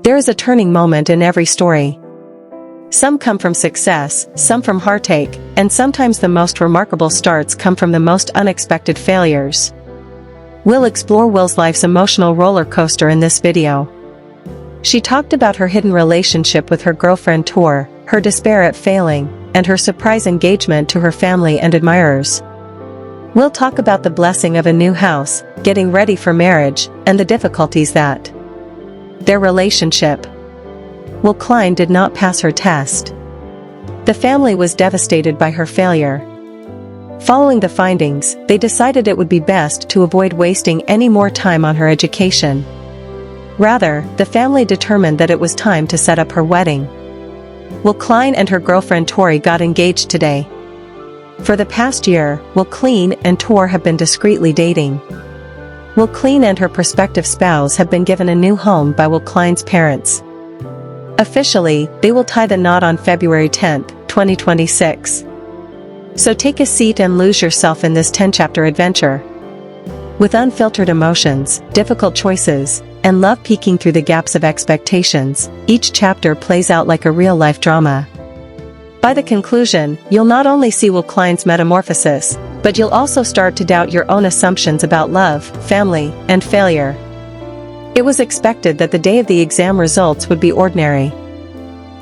There is a turning moment in every story. Some come from success, some from heartache, and sometimes the most remarkable starts come from the most unexpected failures. We'll explore Will's life's emotional roller coaster in this video. She talked about her hidden relationship with her girlfriend Tor, her despair at failing, and her surprise engagement to her family and admirers. We'll talk about the blessing of a new house, getting ready for marriage, and the difficulties that their relationship. Will Klein did not pass her test. The family was devastated by her failure. Following the findings, they decided it would be best to avoid wasting any more time on her education. Rather, the family determined that it was time to set up her wedding. Will Klein and her girlfriend Tori got engaged today. For the past year, Will Klein and Tor have been discreetly dating. Will Klein and her prospective spouse have been given a new home by Will Klein's parents. Officially, they will tie the knot on February 10, 2026. So take a seat and lose yourself in this 10-chapter adventure. With unfiltered emotions, difficult choices, and love peeking through the gaps of expectations, each chapter plays out like a real-life drama. By the conclusion, you'll not only see Will Klein's metamorphosis, but you'll also start to doubt your own assumptions about love, family, and failure. It was expected that the day of the exam results would be ordinary.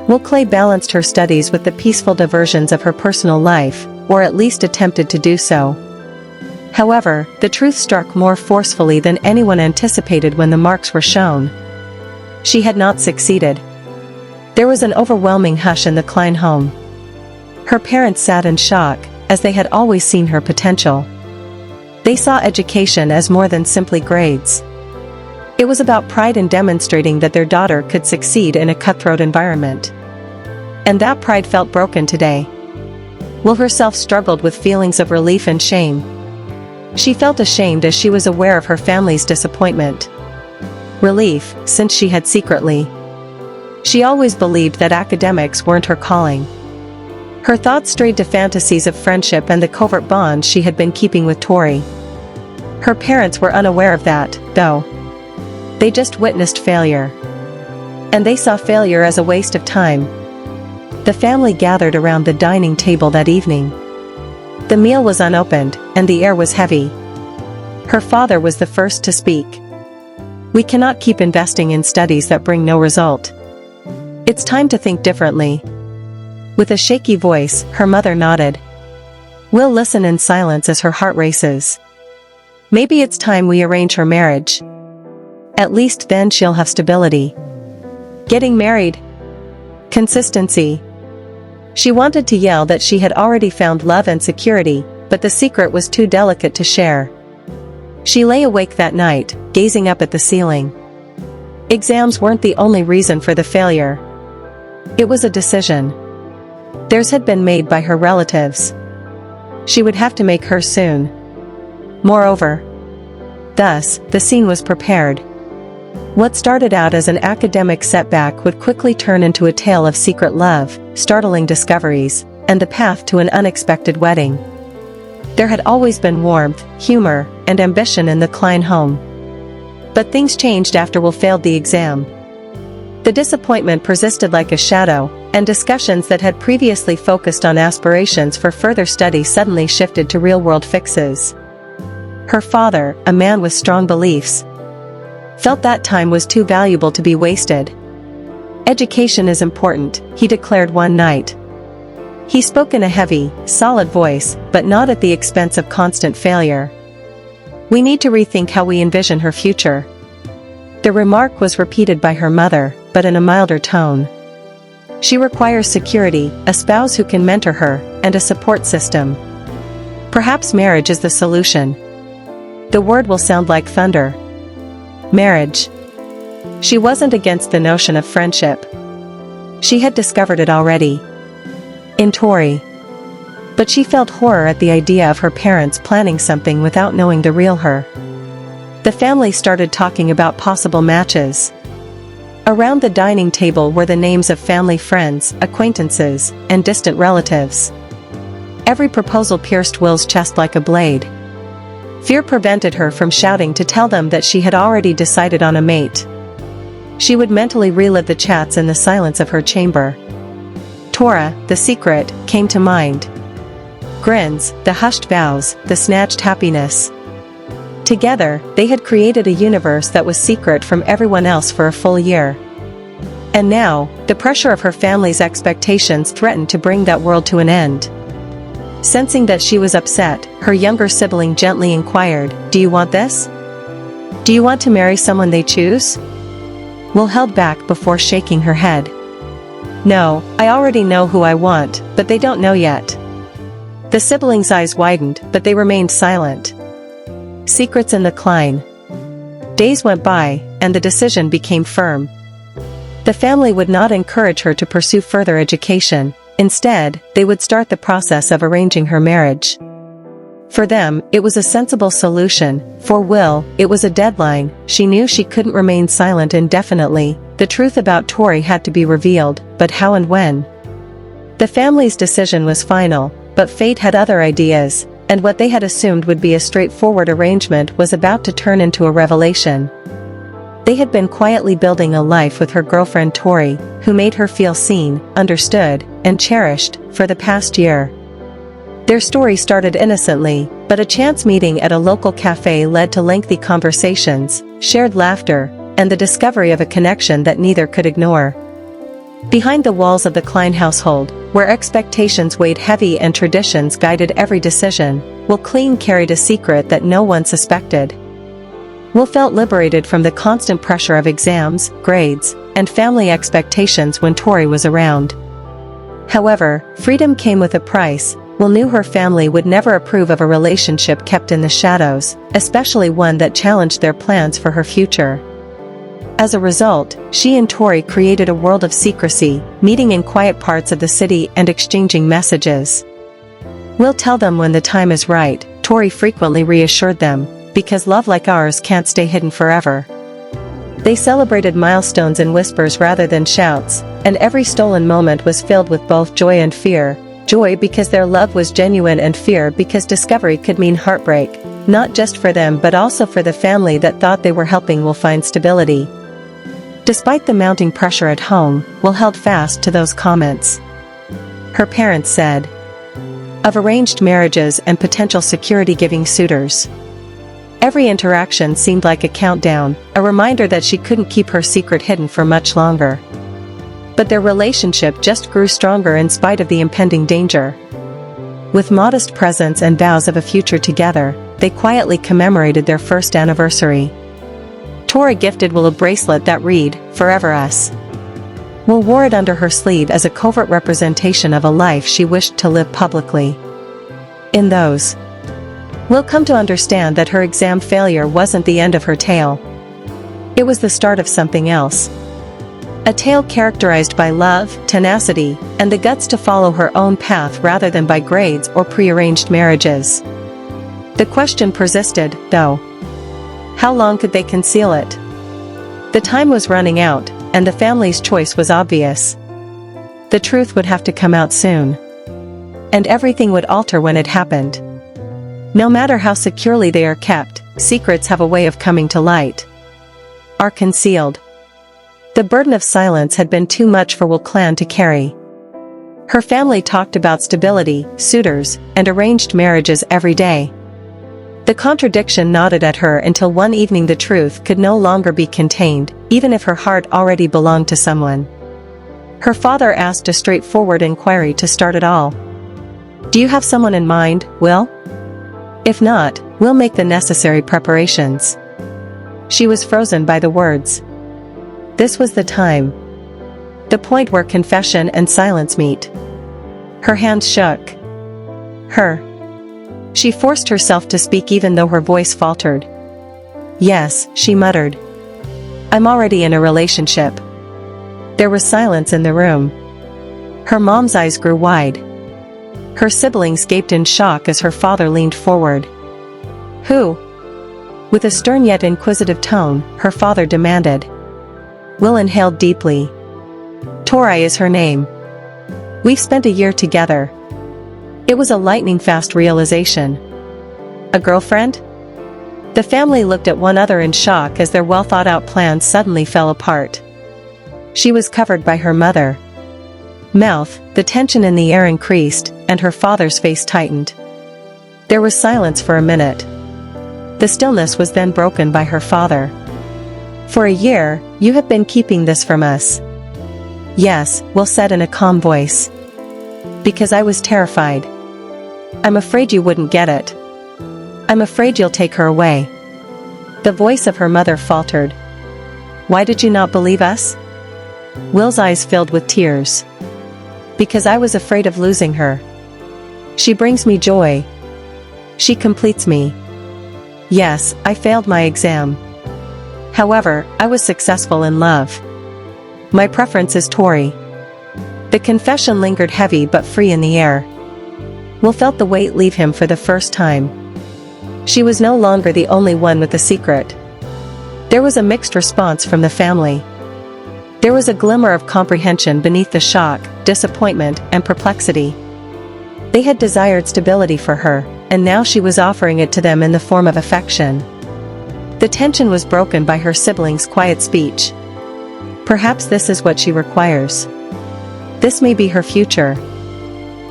Will Clay balanced her studies with the peaceful diversions of her personal life, or at least attempted to do so. However, the truth struck more forcefully than anyone anticipated when the marks were shown. She had not succeeded. There was an overwhelming hush in the Klein home. Her parents sat in shock, as they had always seen her potential. They saw education as more than simply grades. It was about pride in demonstrating that their daughter could succeed in a cutthroat environment. And that pride felt broken today. Will herself struggled with feelings of relief and shame. She felt ashamed as she was aware of her family's disappointment. Relief, since she had secretly. She always believed that academics weren't her calling. Her thoughts strayed to fantasies of friendship and the covert bond she had been keeping with Tori. Her parents were unaware of that, though. They just witnessed failure. And they saw failure as a waste of time. The family gathered around the dining table that evening. The meal was unopened, and the air was heavy. Her father was the first to speak. "We cannot keep investing in studies that bring no result. It's time to think differently." With a shaky voice, her mother nodded. Will listened in silence as her heart races. "Maybe it's time we arrange her marriage. At least then she'll have stability. Getting married. Consistency." She wanted to yell that she had already found love and security, but the secret was too delicate to share. She lay awake that night, gazing up at the ceiling. Exams weren't the only reason for the failure. It was a decision. Theirs had been made by her relatives. She would have to make hers soon. Moreover. Thus, the scene was prepared. What started out as an academic setback would quickly turn into a tale of secret love, startling discoveries, and the path to an unexpected wedding. There had always been warmth, humor, and ambition in the Klein home. But things changed after Will failed the exam. The disappointment persisted like a shadow, and discussions that had previously focused on aspirations for further study suddenly shifted to real-world fixes. Her father, a man with strong beliefs, felt that time was too valuable to be wasted. "Education is important," he declared one night. He spoke in a heavy, solid voice, but not at the expense of constant failure. "We need to rethink how we envision her future." The remark was repeated by her mother, but in a milder tone. "She requires security, a spouse who can mentor her, and a support system. Perhaps marriage is the solution." The word will sound like thunder. Marriage. She wasn't against the notion of friendship. She had discovered it already. In Tori. But she felt horror at the idea of her parents planning something without knowing the real her. The family started talking about possible matches. Around the dining table were the names of family friends, acquaintances, and distant relatives. Every proposal pierced Will's chest like a blade. Fear prevented her from shouting to tell them that she had already decided on a mate. She would mentally relive the chats in the silence of her chamber. Tora, the secret, came to mind. Grins, the hushed vows, the snatched happiness. Together, they had created a universe that was secret from everyone else for a full year. And now, the pressure of her family's expectations threatened to bring that world to an end. Sensing that she was upset, her younger sibling gently inquired, "Do you want this? Do you want to marry someone they choose?" Will held back before shaking her head. "No, I already know who I want, but they don't know yet." The siblings' eyes widened, but they remained silent. Secrets in the Klein. Days went by, and the decision became firm. The family would not encourage her to pursue further education. Instead, they would start the process of arranging her marriage. For them, it was a sensible solution. For Will, it was a deadline. She knew she couldn't remain silent indefinitely. The truth about Tori had to be revealed, but how and when? The family's decision was final, but fate had other ideas, and what they had assumed would be a straightforward arrangement was about to turn into a revelation. They had been quietly building a life with her girlfriend Tori, who made her feel seen, understood, and cherished, for the past year. Their story started innocently, but a chance meeting at a local cafe led to lengthy conversations, shared laughter, and the discovery of a connection that neither could ignore. Behind the walls of the Klein household, where expectations weighed heavy and traditions guided every decision, Will Klein carried a secret that no one suspected. Will felt liberated from the constant pressure of exams, grades, and family expectations when Tori was around. However, freedom came with a price. Will knew her family would never approve of a relationship kept in the shadows, especially one that challenged their plans for her future. As a result, she and Tori created a world of secrecy, meeting in quiet parts of the city and exchanging messages. "We'll tell them when the time is right," Tori frequently reassured them, "because love like ours can't stay hidden forever." They celebrated milestones in whispers rather than shouts, and every stolen moment was filled with both joy and fear. Joy because their love was genuine, and fear because discovery could mean heartbreak, not just for them but also for the family that thought they were helping Will find stability. Despite the mounting pressure at home, Will held fast to those comments. Her parents said of arranged marriages and potential security-giving suitors. Every interaction seemed like a countdown, a reminder that she couldn't keep her secret hidden for much longer. But their relationship just grew stronger in spite of the impending danger. With modest presents and vows of a future together, they quietly commemorated their first anniversary. Tori gifted Will a bracelet that read, "Forever Us." Will wore it under her sleeve as a covert representation of a life she wished to live publicly. In those, Will come to understand that her exam failure wasn't the end of her tale. It was the start of something else. A tale characterized by love, tenacity, and the guts to follow her own path rather than by grades or prearranged marriages. The question persisted, though. How long could they conceal it? The time was running out, and the family's choice was obvious. The truth would have to come out soon. And everything would alter when it happened. No matter how securely they are kept, secrets have a way of coming to light. Are concealed. The burden of silence had been too much for Will Clan to carry. Her family talked about stability, suitors, and arranged marriages every day. The contradiction gnawed at her until one evening the truth could no longer be contained, even if her heart already belonged to someone. Her father asked a straightforward inquiry to start it all. "Do you have someone in mind, Will? If not, we'll make the necessary preparations." She was frozen by the words. This was the time. The point where confession and silence meet. Her hands shook. She forced herself to speak even though her voice faltered. "Yes," she muttered. "I'm already in a relationship." There was silence in the room. Her mom's eyes grew wide. Her siblings gaped in shock as her father leaned forward. "Who?" With a stern yet inquisitive tone, her father demanded. Will inhaled deeply. "Tori is her name. We've spent a year together." It was a lightning-fast realization. A girlfriend? The family looked at one another in shock as their well-thought-out plans suddenly fell apart. She was covered by her mother. Mouth, the tension in the air increased, and her father's face tightened. There was silence for a minute. The stillness was then broken by her father. "For a year, you have been keeping this from us." "Yes," Will said in a calm voice. "Because I was terrified. I'm afraid you wouldn't get it. I'm afraid you'll take her away." The voice of her mother faltered. "Why did you not believe us?" Will's eyes filled with tears. "Because I was afraid of losing her. She brings me joy. She completes me. Yes, I failed my exam. However, I was successful in love. My preference is Tori." The confession lingered heavy but free in the air. Will felt the weight leave him for the first time. She was no longer the only one with the secret. There was a mixed response from the family. There was a glimmer of comprehension beneath the shock, disappointment, and perplexity. They had desired stability for her, and now she was offering it to them in the form of affection. The tension was broken by her siblings' quiet speech. "Perhaps this is what she requires. This may be her future."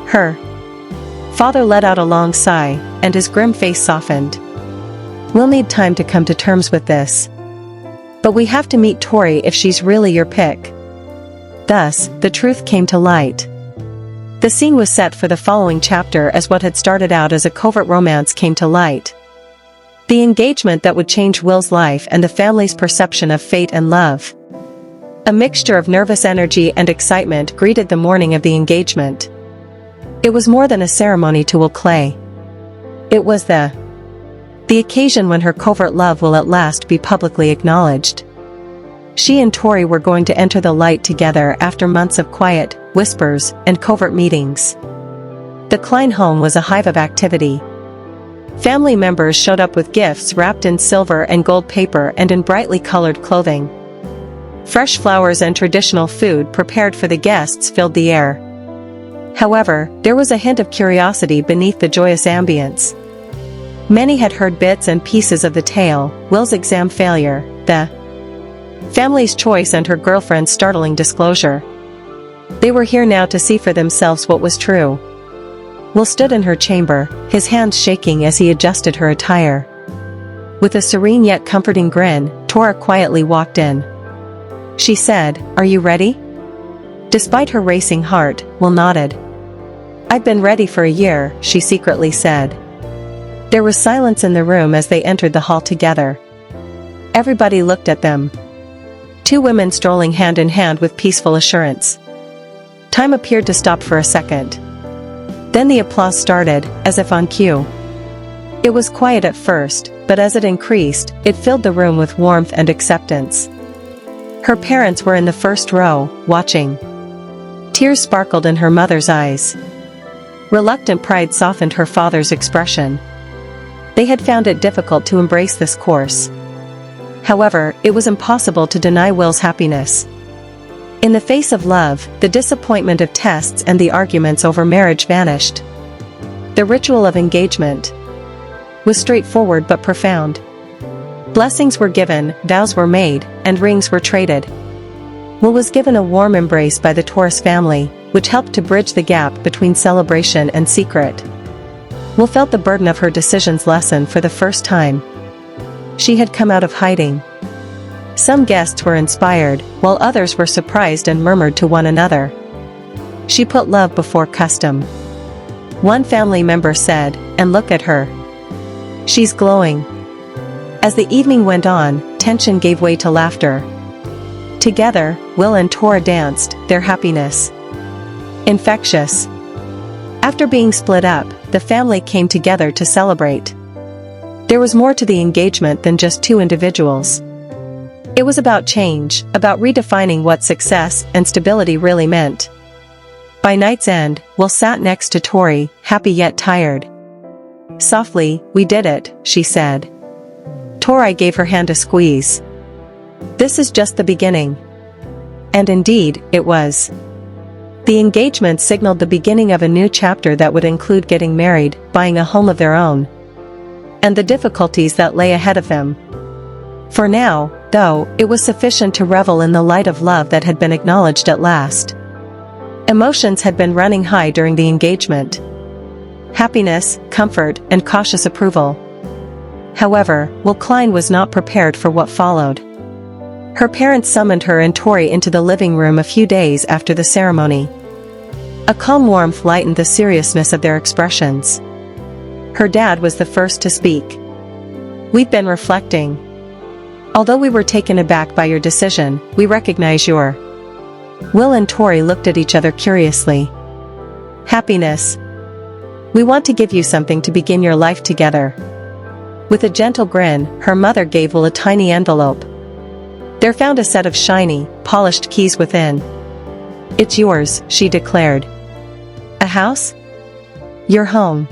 Her father let out a long sigh, and his grim face softened. "We'll need time to come to terms with this. But we have to meet Tori if she's really your pick." Thus, the truth came to light. The scene was set for the following chapter as what had started out as a covert romance came to light. The engagement that would change Will's life and the family's perception of fate and love. A mixture of nervous energy and excitement greeted the morning of the engagement. It was more than a ceremony to Will Clay. It was the occasion when her covert love will at last be publicly acknowledged. She and Tori were going to enter the light together after months of quiet, whispers, and covert meetings. The Klein home was a hive of activity. Family members showed up with gifts wrapped in silver and gold paper and in brightly colored clothing. Fresh flowers and traditional food prepared for the guests filled the air. However, there was a hint of curiosity beneath the joyous ambience. Many had heard bits and pieces of the tale: Will's exam failure, the family's choice, and her girlfriend's startling disclosure. They were here now to see for themselves what was true. Will stood in her chamber, his hands shaking as he adjusted her attire. With a serene yet comforting grin, Tora quietly walked in. She said, "Are you ready?" Despite her racing heart, Will nodded. "I've been ready for a year," she secretly said. There was silence in the room as they entered the hall together. Everybody looked at them. Two women strolling hand in hand with peaceful assurance. Time appeared to stop for a second. Then the applause started, as if on cue. It was quiet at first, but as it increased, it filled the room with warmth and acceptance. Her parents were in the first row, watching. Tears sparkled in her mother's eyes. Reluctant pride softened her father's expression. They had found it difficult to embrace this course. However, it was impossible to deny Will's happiness. In the face of love, the disappointment of tests and the arguments over marriage vanished. The ritual of engagement was straightforward but profound. Blessings were given, vows were made, and rings were traded. Will was given a warm embrace by the Taurus family, which helped to bridge the gap between celebration and secret. Will felt the burden of her decisions lessen for the first time. She had come out of hiding. Some guests were inspired, while others were surprised and murmured to one another. She put love before custom. One family member said, "And look at her. She's glowing." As the evening went on, tension gave way to laughter. Together, Will and Tora danced, their happiness infectious. After being split up, the family came together to celebrate. There was more to the engagement than just two individuals. It was about change, about redefining what success and stability really meant. By night's end, Will sat next to Tori, happy yet tired. Softly, "We did it," she said. Tori gave her hand a squeeze. "This is just the beginning." And indeed, it was. The engagement signaled the beginning of a new chapter that would include getting married, buying a home of their own, and the difficulties that lay ahead of them. For now, though, it was sufficient to revel in the light of love that had been acknowledged at last. Emotions had been running high during the engagement. Happiness, comfort, and cautious approval. However, Will Klein was not prepared for what followed. Her parents summoned her and Tori into the living room a few days after the ceremony. A calm warmth lightened the seriousness of their expressions. Her dad was the first to speak. "We've been reflecting. Although we were taken aback by your decision, we recognize your..." Will and Tori looked at each other curiously. "Happiness. We want to give you something to begin your life together." With a gentle grin, her mother gave Will a tiny envelope. There found a set of shiny, polished keys within. "It's yours," she declared. "A house? Your home."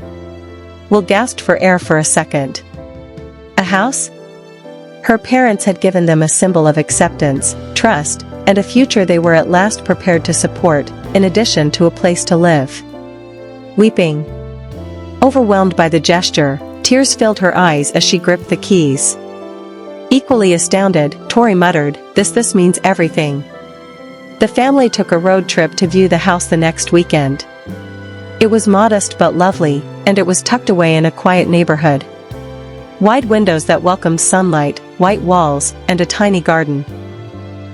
Will gasped for air for a second. A house? Her parents had given them a symbol of acceptance, trust, and a future they were at last prepared to support, in addition to a place to live. Weeping. Overwhelmed by the gesture, tears filled her eyes as she gripped the keys. Equally astounded, Tori muttered, This means everything." The family took a road trip to view the house the next weekend. It was modest but lovely, and it was tucked away in a quiet neighborhood. Wide windows that welcomed sunlight, white walls, and a tiny garden.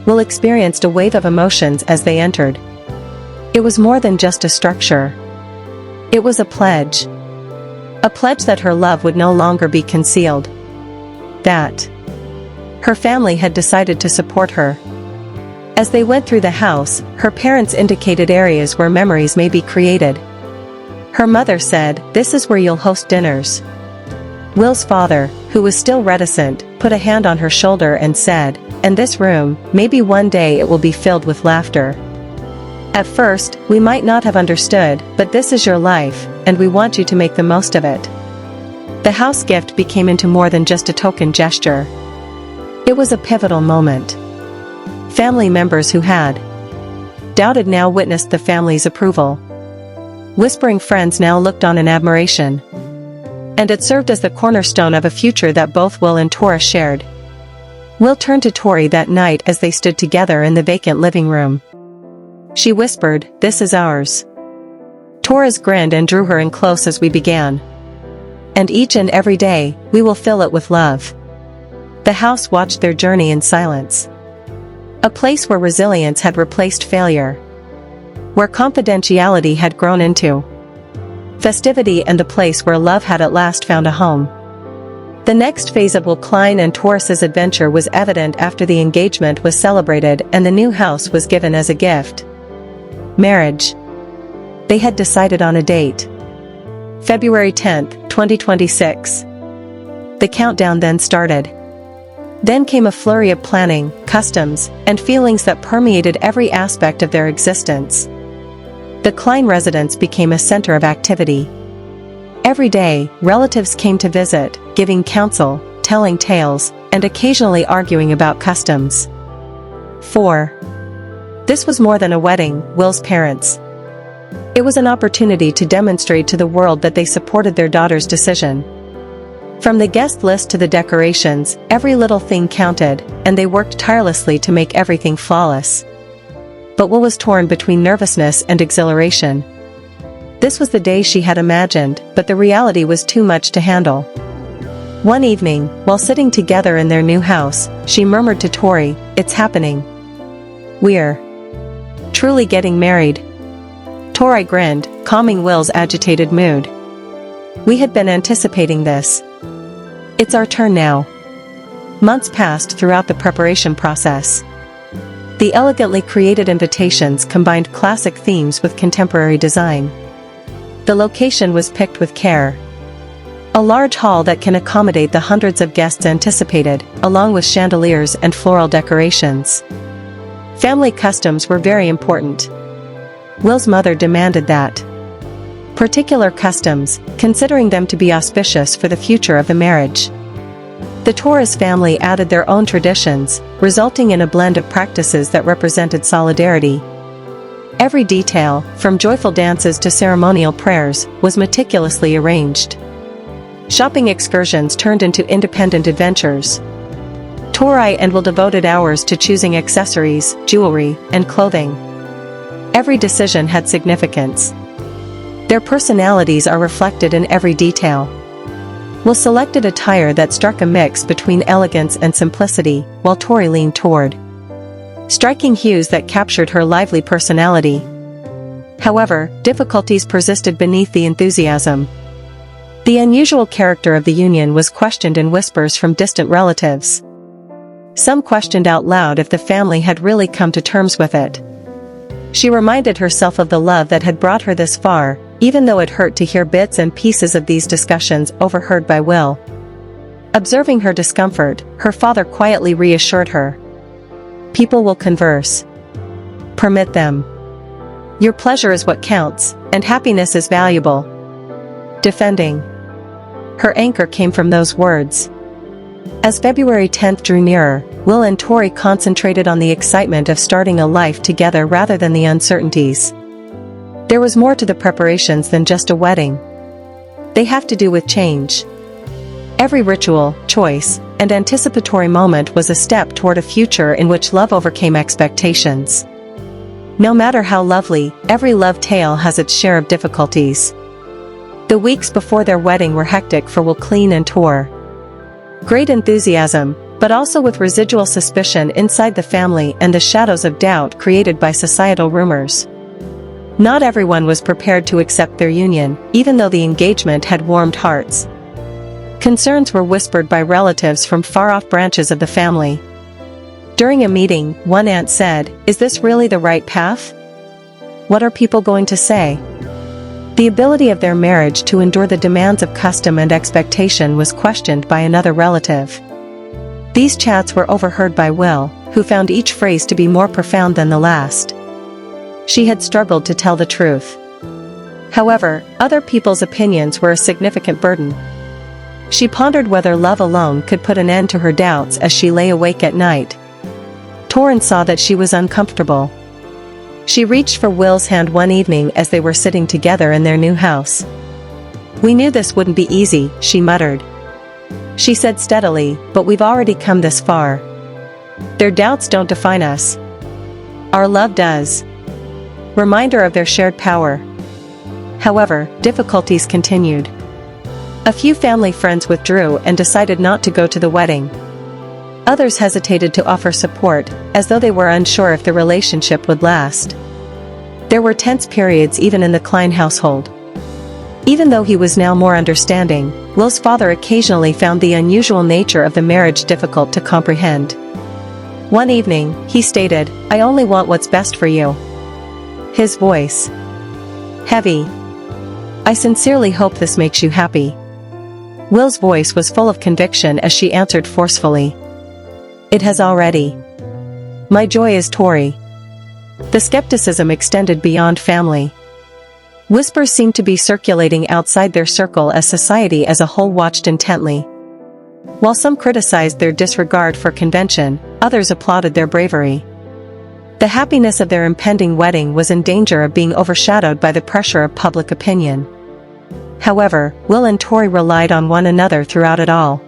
Will experienced a wave of emotions as they entered. It was more than just a structure. It was a pledge. A pledge that her love would no longer be concealed. That her family had decided to support her. As they went through the house, her parents indicated areas where memories may be created. Her mother said, "This is where you'll host dinners." Will's father, who was still reticent, put a hand on her shoulder and said, "And this room, maybe one day it will be filled with laughter. At first, we might not have understood, but this is your life, and we want you to make the most of it." The house gift became into more than just a token gesture. It was a pivotal moment. Family members who had doubted now witnessed the family's approval. Whispering friends now looked on in admiration. And it served as the cornerstone of a future that both Will and Tora shared. Will turned to Tori that night as they stood together in the vacant living room. She whispered, "This is ours." Tora's grinned and drew her in close as we began. "And each and every day, we will fill it with love." The house watched their journey in silence. A place where resilience had replaced failure. Where confidentiality had grown into festivity, and a place where love had at last found a home. The next phase of Will Klein and Taurus's adventure was evident after the engagement was celebrated and the new house was given as a gift. Marriage. They had decided on a date. February 10th, 2026. The countdown then started. Then came a flurry of planning, customs, and feelings that permeated every aspect of their existence. The Klein residence became a center of activity. Every day, relatives came to visit, giving counsel, telling tales, and occasionally arguing about customs. 4. This was more than a wedding, Will's parents. It was an opportunity to demonstrate to the world that they supported their daughter's decision. From the guest list to the decorations, every little thing counted, and they worked tirelessly to make everything flawless. But Will was torn between nervousness and exhilaration. This was the day she had imagined, but the reality was too much to handle. One evening, while sitting together in their new house, she murmured to Tori, "It's happening. We're truly getting married." Tori grinned, calming Will's agitated mood. "We had been anticipating this. It's our turn now." Months passed throughout the preparation process. The elegantly created invitations combined classic themes with contemporary design. The location was picked with care. A large hall that can accommodate the hundreds of guests anticipated, along with chandeliers and floral decorations. Family customs were very important. Will's mother demanded that particular customs, considering them to be auspicious for the future of the marriage. The Taurus family added their own traditions, resulting in a blend of practices that represented solidarity. Every detail, from joyful dances to ceremonial prayers, was meticulously arranged. Shopping excursions turned into independent adventures. Tori and Will devoted hours to choosing accessories, jewelry, and clothing. Every decision had significance. Their personalities are reflected in every detail. Will selected attire that struck a mix between elegance and simplicity, while Tori leaned toward striking hues that captured her lively personality. However, difficulties persisted beneath the enthusiasm. The unusual character of the union was questioned in whispers from distant relatives. Some questioned out loud if the family had really come to terms with it. She reminded herself of the love that had brought her this far, even though it hurt to hear bits and pieces of these discussions overheard by Will. Observing her discomfort, her father quietly reassured her. People will converse. Permit them. Your pleasure is what counts, and happiness is valuable. Defending her anchor came from those words. As February 10th drew nearer, Will and Tori concentrated on the excitement of starting a life together rather than the uncertainties. There was more to the preparations than just a wedding. They have to do with change. Every ritual, choice, and anticipatory moment was a step toward a future in which love overcame expectations. No matter how lovely, every love tale has its share of difficulties. The weeks before their wedding were hectic for Will, Klein, and Tor. Great enthusiasm, but also with residual suspicion inside the family and the shadows of doubt created by societal rumors. Not everyone was prepared to accept their union, even though the engagement had warmed hearts. Concerns were whispered by relatives from far-off branches of the family. During a meeting, one aunt said, "Is this really the right path? What are people going to say?" The ability of their marriage to endure the demands of custom and expectation was questioned by another relative. These chats were overheard by Will, who found each phrase to be more profound than the last. She had struggled to tell the truth. However, other people's opinions were a significant burden. She pondered whether love alone could put an end to her doubts as she lay awake at night. Torrin saw that she was uncomfortable. She reached for Will's hand one evening as they were sitting together in their new house. "We knew this wouldn't be easy," she muttered. She said steadily, "But we've already come this far. Their doubts don't define us. Our love does." Reminder of their shared power. However, difficulties continued. A few family friends withdrew and decided not to go to the wedding. Others hesitated to offer support, as though they were unsure if the relationship would last. There were tense periods even in the Klein household. Even though he was now more understanding, Will's father occasionally found the unusual nature of the marriage difficult to comprehend. One evening, he stated, "I only want what's best for you." His voice heavy. "I sincerely hope this makes you happy." Will's voice was full of conviction as she answered forcefully, "It has already. My joy is Tori." The skepticism extended beyond family. Whispers seemed to be circulating outside their circle as society as a whole watched intently. While some criticized their disregard for convention, others applauded their bravery. The happiness of their impending wedding was in danger of being overshadowed by the pressure of public opinion. However, Will and Tori relied on one another throughout it all.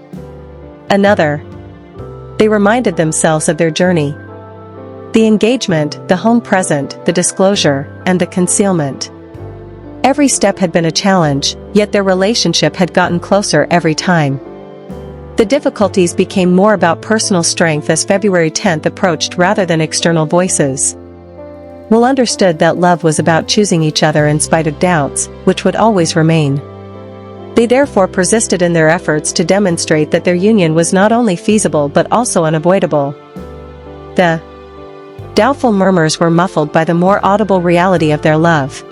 They reminded themselves of their journey. The engagement, the home present, the disclosure, and the concealment. Every step had been a challenge, yet their relationship had gotten closer every time. The difficulties became more about personal strength as February 10th approached rather than external voices. Will understood that love was about choosing each other in spite of doubts, which would always remain. They therefore persisted in their efforts to demonstrate that their union was not only feasible but also unavoidable. The doubtful murmurs were muffled by the more audible reality of their love.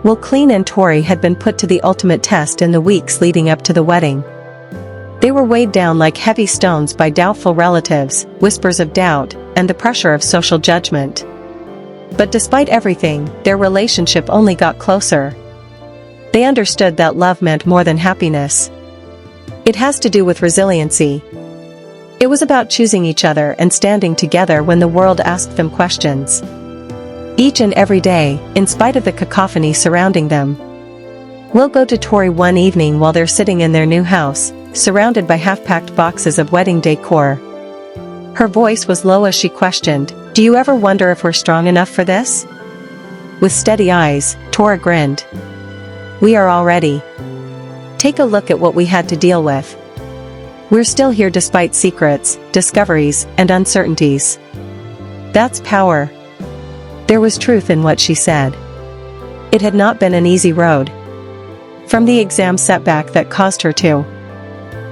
Will, Klein, and Tori had been put to the ultimate test in the weeks leading up to the wedding. They were weighed down like heavy stones by doubtful relatives, whispers of doubt, and the pressure of social judgment. But despite everything, their relationship only got closer. They understood that love meant more than happiness. It has to do with resiliency. It was about choosing each other and standing together when the world asked them questions. Each and every day, in spite of the cacophony surrounding them. Will go to Tori one evening while they're sitting in their new house, surrounded by half-packed boxes of wedding decor. Her voice was low as she questioned, "Do you ever wonder if we're strong enough for this?" With steady eyes, Tora grinned. "We are already. Take a look at what we had to deal with. We're still here despite secrets, discoveries, and uncertainties. That's power." There was truth in what she said. It had not been an easy road. From the exam setback that caused her to.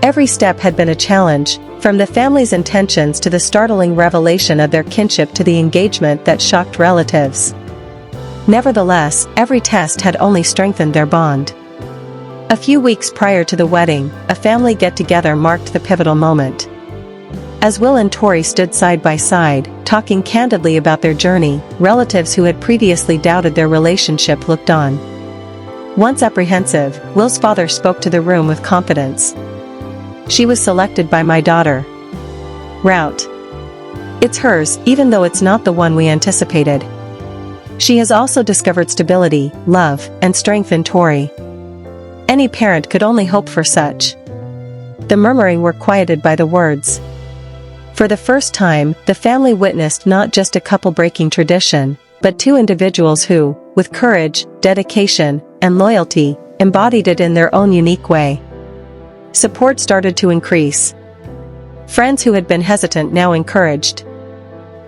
Every step had been a challenge, from the family's intentions to the startling revelation of their kinship to the engagement that shocked relatives. Nevertheless, every test had only strengthened their bond. A few weeks prior to the wedding, a family get-together marked the pivotal moment. As Will and Tori stood side by side, talking candidly about their journey, relatives who had previously doubted their relationship looked on. Once apprehensive, Will's father spoke to the room with confidence. "She was selected by my daughter. Route. It's hers, even though it's not the one we anticipated. She has also discovered stability, love, and strength in Tori. Any parent could only hope for such." The murmuring were quieted by the words. For the first time, the family witnessed not just a couple breaking tradition, but two individuals who, with courage, dedication, and loyalty, embodied it in their own unique way. Support started to increase. Friends who had been hesitant now encouraged.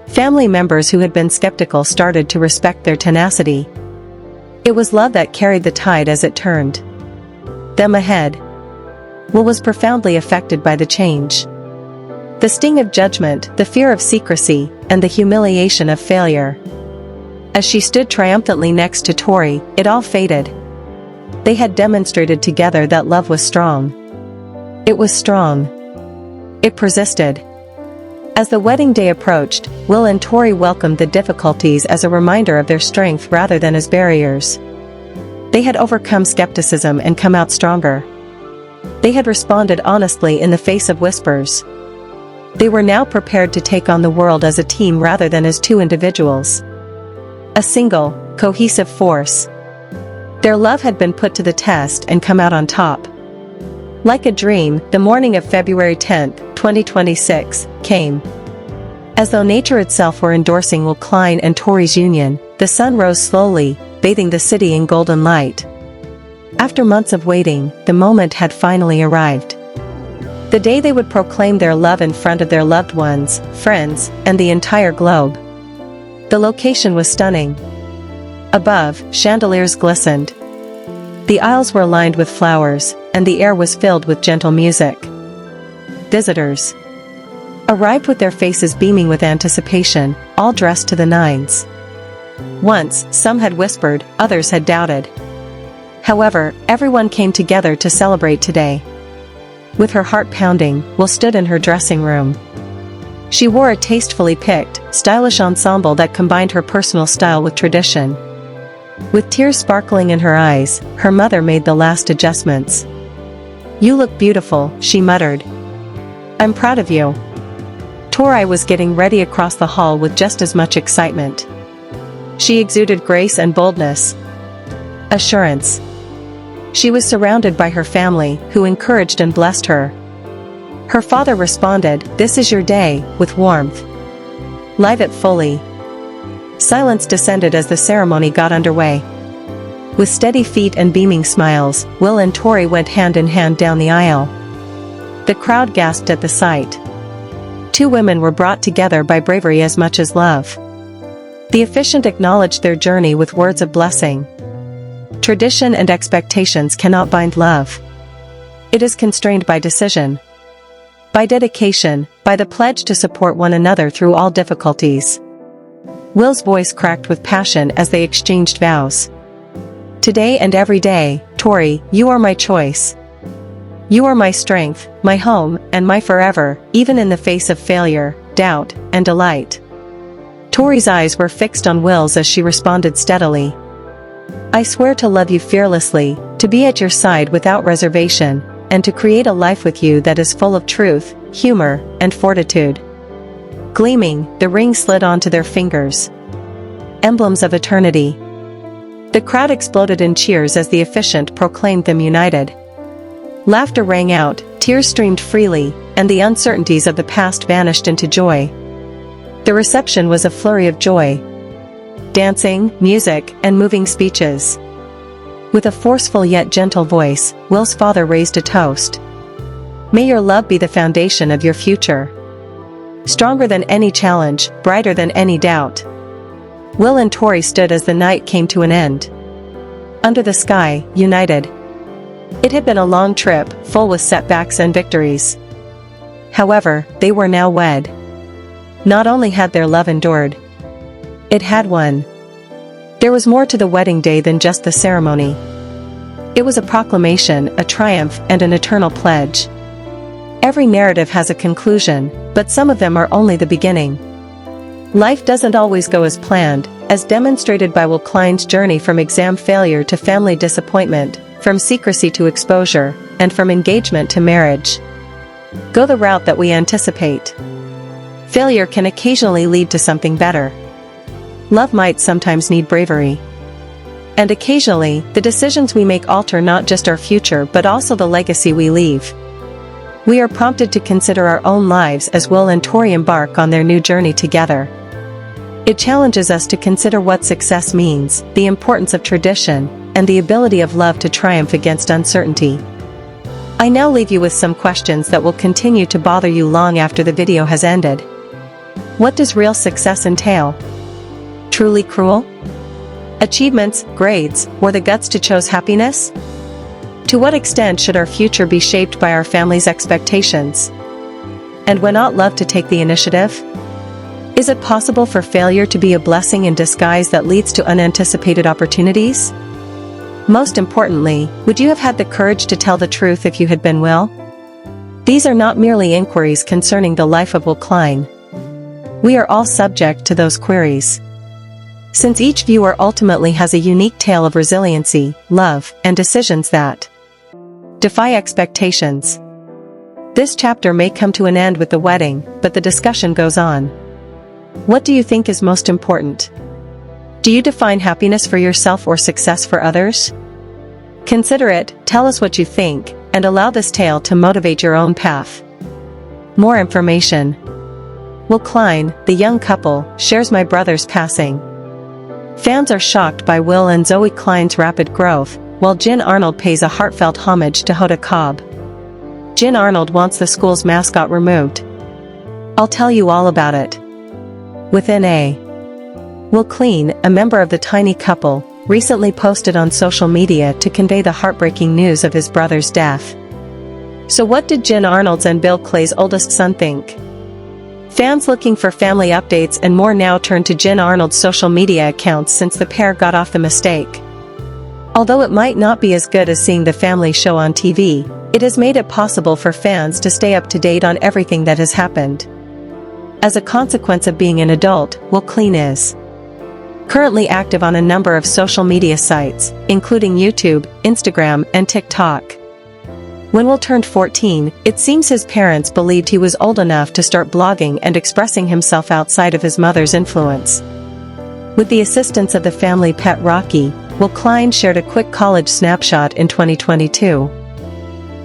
Family members who had been skeptical started to respect their tenacity. It was love that carried the tide as it turned them ahead. Will was profoundly affected by the change. The sting of judgment, the fear of secrecy, and the humiliation of failure. As she stood triumphantly next to Tori, it all faded. They had demonstrated together that love was strong. It was strong. It persisted. As the wedding day approached, Will and Tori welcomed the difficulties as a reminder of their strength rather than as barriers. They had overcome skepticism and come out stronger. They had responded honestly in the face of whispers. They were now prepared to take on the world as a team rather than as two individuals. A single, cohesive force. Their love had been put to the test and come out on top. Like a dream, the morning of February 10, 2026, came. As though nature itself were endorsing Will Klein and Tori's union, the sun rose slowly, bathing the city in golden light. After months of waiting, the moment had finally arrived. The day they would proclaim their love in front of their loved ones, friends, and the entire globe. The location was stunning. Above, chandeliers glistened. The aisles were lined with flowers, and the air was filled with gentle music. Visitors arrived with their faces beaming with anticipation, all dressed to the nines. Once, some had whispered, others had doubted. However, everyone came together to celebrate today. With her heart pounding, Will stood in her dressing room. She wore a tastefully picked, stylish ensemble that combined her personal style with tradition. With tears sparkling in her eyes, her mother made the last adjustments. "You look beautiful," she muttered. "I'm proud of you." Tori was getting ready across the hall with just as much excitement. She exuded grace and boldness. Assurance. She was surrounded by her family, who encouraged and blessed her. Her father responded, "This is your day," with warmth. "Live it fully." Silence descended as the ceremony got underway. With steady feet and beaming smiles, Will and Tori went hand in hand down the aisle. The crowd gasped at the sight. Two women were brought together by bravery as much as love. The officiant acknowledged their journey with words of blessing. Tradition and expectations cannot bind love. It is constrained by decision, by dedication, by the pledge to support one another through all difficulties. Will's voice cracked with passion as they exchanged vows. "Today and every day, Tori, you are my choice. You are my strength, my home, and my forever, even in the face of failure, doubt, and delight." Tori's eyes were fixed on Will's as she responded steadily. "I swear to love you fearlessly, to be at your side without reservation, and to create a life with you that is full of truth, humor, and fortitude." Gleaming, the ring slid onto their fingers. Emblems of eternity. The crowd exploded in cheers as the officiant proclaimed them united. Laughter rang out, tears streamed freely, and the uncertainties of the past vanished into joy. The reception was a flurry of joy. Dancing, music, and moving speeches. With a forceful yet gentle voice, Will's father raised a toast. May your love be the foundation of your future. Stronger than any challenge, brighter than any doubt. Will and Tori stood as the night came to an end. Under the sky, united. It had been a long trip, full with setbacks and victories. However, they were now wed. Not only had their love endured, it had won. There was more to the wedding day than just the ceremony. It was a proclamation, a triumph, and an eternal pledge. Every narrative has a conclusion, but some of them are only the beginning. Life doesn't always go as planned, as demonstrated by Will Klein's journey from exam failure to family disappointment, from secrecy to exposure, and from engagement to marriage. Go the route that we anticipate. Failure can occasionally lead to something better. Love might sometimes need bravery. And occasionally, the decisions we make alter not just our future but also the legacy we leave. We are prompted to consider our own lives as Will and Tori embark on their new journey together. It challenges us to consider what success means, the importance of tradition, and the ability of love to triumph against uncertainty. I now leave you with some questions that will continue to bother you long after the video has ended. What does real success entail? Truly cruel? Achievements, grades, or the guts to choose happiness? To what extent should our future be shaped by our family's expectations? And when ought love to take the initiative? Is it possible for failure to be a blessing in disguise that leads to unanticipated opportunities? Most importantly, would you have had the courage to tell the truth if you had been Will? These are not merely inquiries concerning the life of Will Klein. We are all subject to those queries. Since each viewer ultimately has a unique tale of resiliency, love, and decisions that defy expectations. This chapter may come to an end with the wedding, but the discussion goes on. What do you think is most important? Do you define happiness for yourself or success for others? Consider it, tell us what you think, and allow this tale to motivate your own path. More information. Will Klein, the young couple, shares my brother's passing. Fans are shocked by Will and Zoey Klein's rapid growth, while Jen Arnold pays a heartfelt homage to Hoda Cobb. Jen Arnold wants the school's mascot removed. I'll tell you all about it. Within a Will Klein, a member of the tiny couple, recently posted on social media to convey the heartbreaking news of his brother's death. So what did Jen Arnold's and Bill Clay's oldest son think? Fans looking for family updates and more now turn to Jen Arnold's social media accounts since the pair got off the mistake. Although it might not be as good as seeing the family show on TV, it has made it possible for fans to stay up to date on everything that has happened. As a consequence of being an adult, Will Klein is currently active on a number of social media sites, including YouTube, Instagram, and TikTok. When Will turned 14, it seems his parents believed he was old enough to start blogging and expressing himself outside of his mother's influence. With the assistance of the family pet Rocky, Will Klein shared a quick college snapshot in 2022.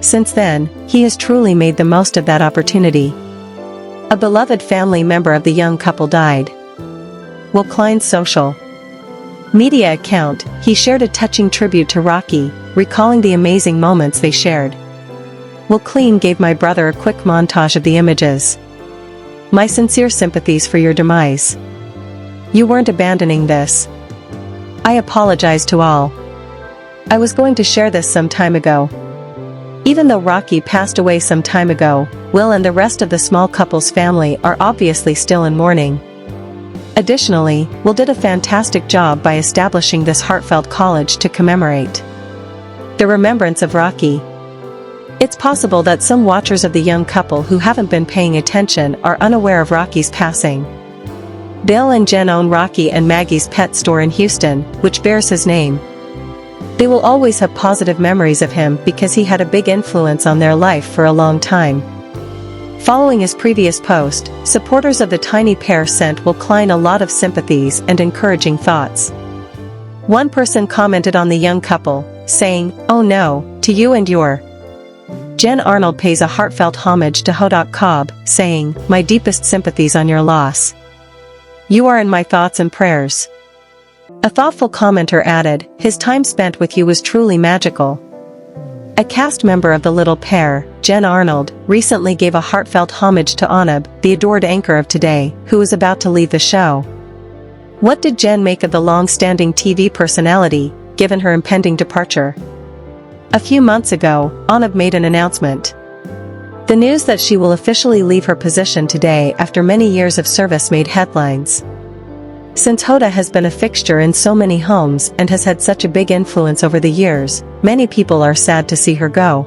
Since then, he has truly made the most of that opportunity. A beloved family member of the young couple died. Will Klein's social media account, he shared a touching tribute to Rocky, recalling the amazing moments they shared. Will Klein gave my brother a quick montage of the images. My sincere sympathies for your demise. You weren't abandoning this. I apologize to all. I was going to share this some time ago. Even though Rocky passed away some time ago, Will and the rest of the small couple's family are obviously still in mourning. Additionally, Will did a fantastic job by establishing this heartfelt college to commemorate the remembrance of Rocky. It's possible that some watchers of the young couple who haven't been paying attention are unaware of Rocky's passing. Bill and Jen own Rocky and Maggie's pet store in Houston, which bears his name. They will always have positive memories of him because he had a big influence on their life for a long time. Following his previous post, supporters of the tiny pair sent Will Klein a lot of sympathies and encouraging thoughts. One person commented on the young couple, saying, "Oh no, to you and your Jen Arnold pays a heartfelt homage to Hoda Cobb, saying, "My deepest sympathies on your loss. You are in my thoughts and prayers." A thoughtful commenter added, "His time spent with you was truly magical." A cast member of the little pair, Jen Arnold, recently gave a heartfelt homage to Arnold, the adored anchor of Today, who was about to leave the show. What did Jen make of the long-standing TV personality, given her impending departure? A few months ago, Arnold made an announcement. The news that she will officially leave her position today after many years of service made headlines. Since Hoda has been a fixture in so many homes and has had such a big influence over the years, many people are sad to see her go.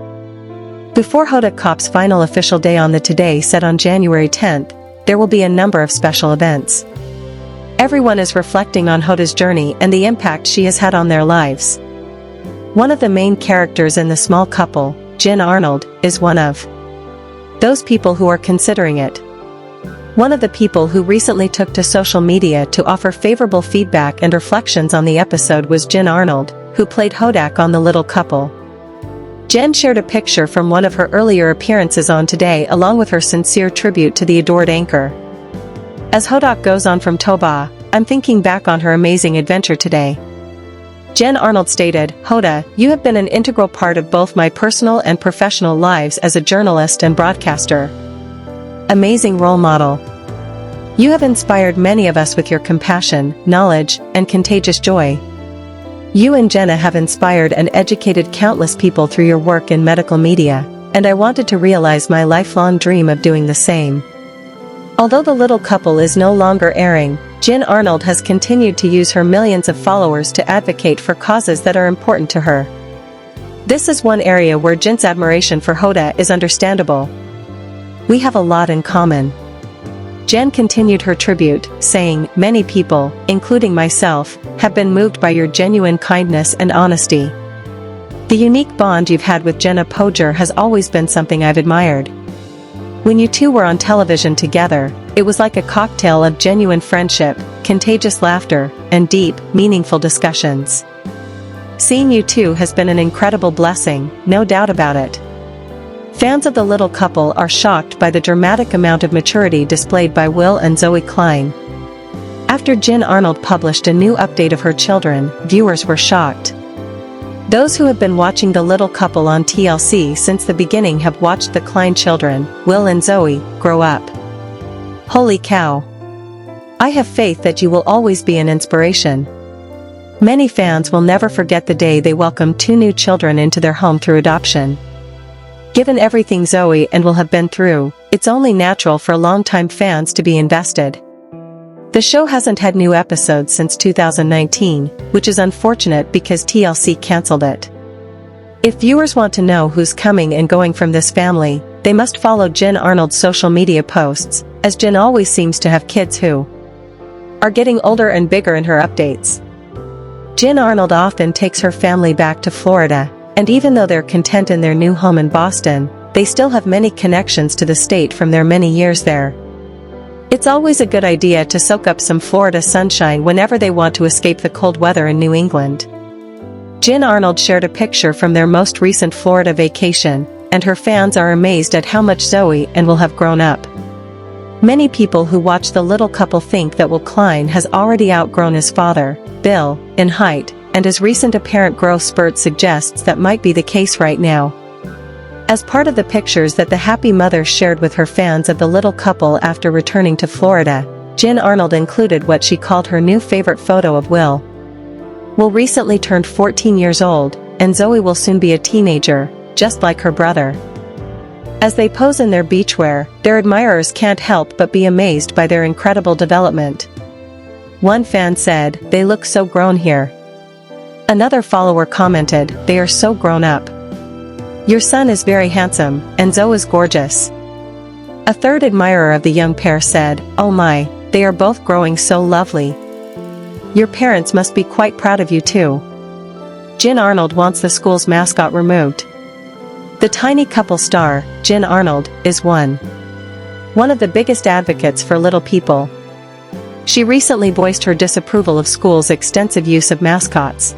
Before Hoda Cobb's final official day on the Today set on January 10th, there will be a number of special events. Everyone is reflecting on Hoda's journey and the impact she has had on their lives. One of the main characters in The Small Couple, Jen Arnold, is one of those people who are considering it. One of the people who recently took to social media to offer favorable feedback and reflections on the episode was Jen Arnold, who played Hoda on The Little Couple. Jen shared a picture from one of her earlier appearances on Today along with her sincere tribute to the adored anchor. As Hoda goes on from Toba, "I'm thinking back on her amazing adventure today." Jen Arnold stated, "Hoda, you have been an integral part of both my personal and professional lives as a journalist and broadcaster. Amazing role model. You have inspired many of us with your compassion, knowledge, and contagious joy. You and Jenna have inspired and educated countless people through your work in medical media, and I wanted to realize my lifelong dream of doing the same." Although The Little Couple is no longer airing, Jen Arnold has continued to use her millions of followers to advocate for causes that are important to her. This is one area where Jen's admiration for Hoda is understandable. "We have a lot in common." Jen continued her tribute, saying, "Many people, including myself, have been moved by your genuine kindness and honesty. The unique bond you've had with Jenna Poger has always been something I've admired. When you two were on television together, it was like a cocktail of genuine friendship, contagious laughter, and deep, meaningful discussions. Seeing you two has been an incredible blessing, no doubt about it." Fans of The Little Couple are shocked by the dramatic amount of maturity displayed by Will and Zoey Klein. After Jen Arnold published a new update of her children, viewers were shocked. Those who have been watching The Little Couple on TLC since the beginning have watched the Klein children, Will and Zoey, grow up. Holy cow. I have faith that you will always be an inspiration. Many fans will never forget the day they welcomed two new children into their home through adoption. Given everything Zoey and Will have been through, it's only natural for longtime fans to be invested. The show hasn't had new episodes since 2019, which is unfortunate because TLC cancelled it. If viewers want to know who's coming and going from this family, they must follow Jen Arnold's social media posts, as Jen always seems to have kids who are getting older and bigger in her updates. Jen Arnold often takes her family back to Florida, and even though they're content in their new home in Boston, they still have many connections to the state from their many years there. It's always a good idea to soak up some Florida sunshine whenever they want to escape the cold weather in New England. Jen Arnold shared a picture from their most recent Florida vacation, and her fans are amazed at how much Zoey and Will have grown up. Many people who watch The Little Couple think that Will Klein has already outgrown his father, Bill, in height, and his recent apparent growth spurt suggests that might be the case right now. As part of the pictures that the happy mother shared with her fans of The Little Couple after returning to Florida, Jen Arnold included what she called her new favorite photo of Will. Will recently turned 14 years old, and Zoey will soon be a teenager, just like her brother. As they pose in their beachwear, their admirers can't help but be amazed by their incredible development. One fan said, "They look so grown here." Another follower commented, "They are so grown up. Your son is very handsome, and Zoe is gorgeous." A third admirer of the young pair said, "Oh my, they are both growing so lovely. Your parents must be quite proud of you too." Jen Arnold wants the school's mascot removed. The tiny couple star, Jen Arnold, is one of the biggest advocates for little people. She recently voiced her disapproval of schools' extensive use of mascots.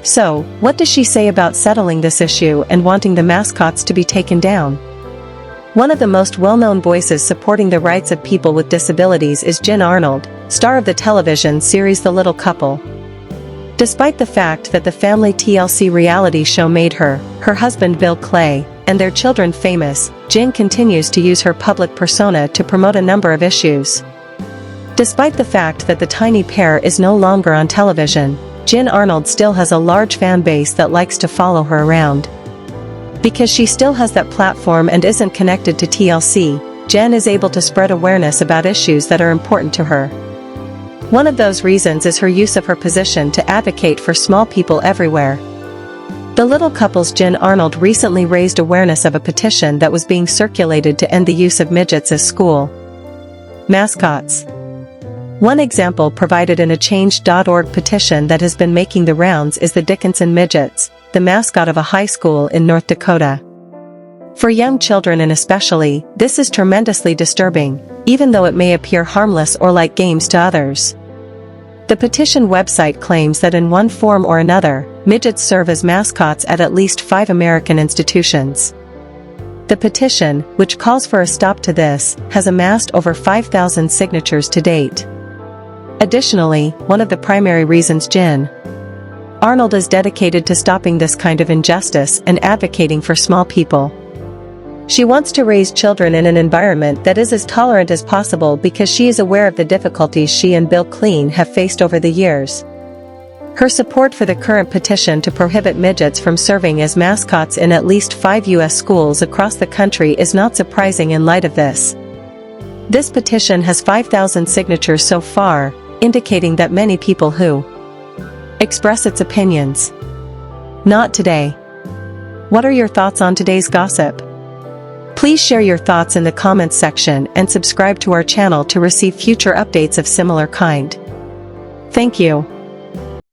So, what does she say about settling this issue and wanting the mascots to be taken down? One of the most well-known voices supporting the rights of people with disabilities is Arnold, star of the television series The Little Couple. Despite the fact that the family TLC reality show made her husband Bill Klein, and their children famous, Jin continues to use her public persona to promote a number of issues. Despite the fact that the tiny pair is no longer on television, Arnold still has a large fan base that likes to follow her around. Because she still has that platform and isn't connected to TLC, Jen is able to spread awareness about issues that are important to her. One of those reasons is her use of her position to advocate for small people everywhere. The Little Couple's Arnold recently raised awareness of a petition that was being circulated to end the use of midgets as school mascots. One example provided in a Change.org petition that has been making the rounds is the Dickinson Midgets, the mascot of a high school in North Dakota. For young children and especially, this is tremendously disturbing, even though it may appear harmless or like games to others. The petition website claims that in one form or another, midgets serve as mascots at least 5 American institutions. The petition, which calls for a stop to this, has amassed over 5,000 signatures to date. Additionally, one of the primary reasons Arnold is dedicated to stopping this kind of injustice and advocating for small people. She wants to raise children in an environment that is as tolerant as possible because she is aware of the difficulties she and Bill Klein have faced over the years. Her support for the current petition to prohibit midgets from serving as mascots in at least 5 U.S. schools across the country is not surprising in light of this. This petition has 5,000 signatures so far, indicating that many people who express its opinions. Not today. What are your thoughts on today's gossip? Please share your thoughts in the comments section and subscribe to our channel to receive future updates of similar kind. Thank you.